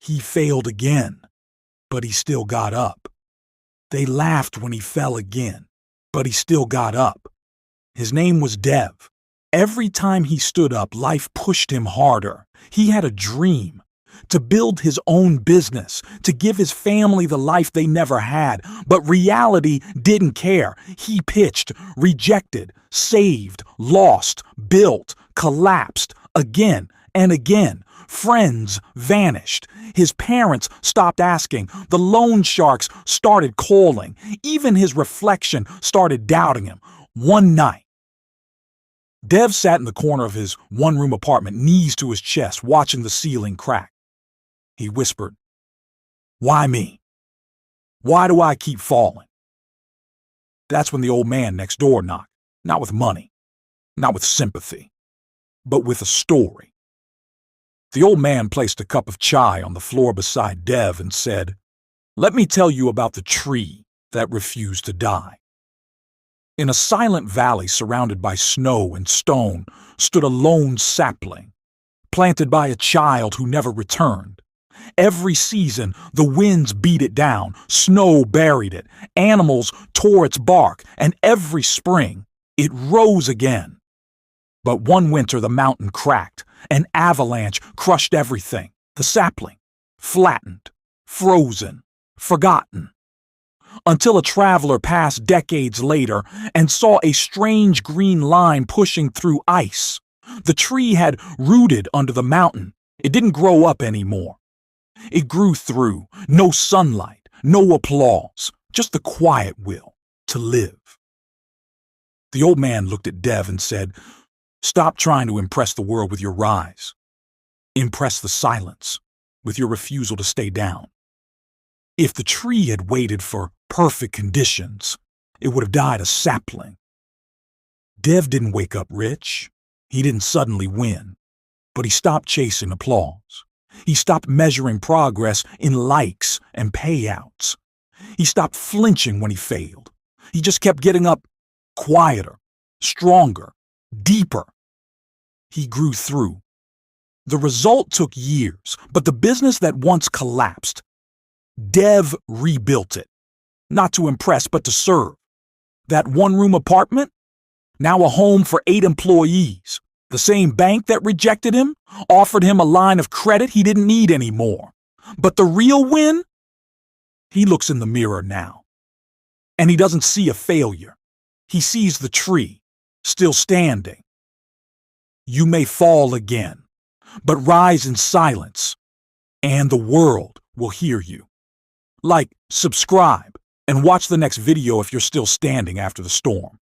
He failed again, but he still got up. They laughed when he fell again, but he still got up. His name was Dev. Every time he stood up, life pushed him harder. He had a dream to build his own business, to give his family the life they never had. But reality didn't care. He pitched, rejected, saved, lost, built, collapsed, again and again. Friends vanished. His parents stopped asking. The loan sharks started calling. Even his reflection started doubting him. One night, Dev sat in the corner of his one-room apartment, knees to his chest, watching the ceiling crack. He whispered, "Why me? Why do I keep falling?" That's when the old man next door knocked, not with money, not with sympathy, but with a story. The old man placed a cup of chai on the floor beside Dev and said, "Let me tell you about the tree that refused to die." In a silent valley surrounded by snow and stone stood a lone sapling, planted by a child who never returned. Every season, the winds beat it down, snow buried it, animals tore its bark, and every spring, it rose again. But one winter the mountain cracked, an avalanche crushed everything. The sapling, flattened, frozen, forgotten. Until a traveler passed decades later and saw a strange green line pushing through ice. The tree had rooted under the mountain. It didn't grow up anymore. It grew through, no sunlight, no applause, just the quiet will to live. The old man looked at Dev and said, "Stop trying to impress the world with your rise. Impress the silence with your refusal to stay down." If the tree had waited for perfect conditions, it would have died a sapling. Dev didn't wake up rich. He didn't suddenly win. But he stopped chasing applause. He stopped measuring progress in likes and payouts. He stopped flinching when he failed. He just kept getting up quieter, stronger, deeper. He grew through. The result took years, but the business that once collapsed, Dev rebuilt it. Not to impress, but to serve. That one-room apartment? Now a home for 8 employees. The same bank that rejected him offered him a line of credit he didn't need anymore. But the real win? He looks in the mirror now. And he doesn't see a failure. He sees the tree, still standing. You may fall again, but rise in silence, and the world will hear you. Like, subscribe, and watch the next video if you're still standing after the storm.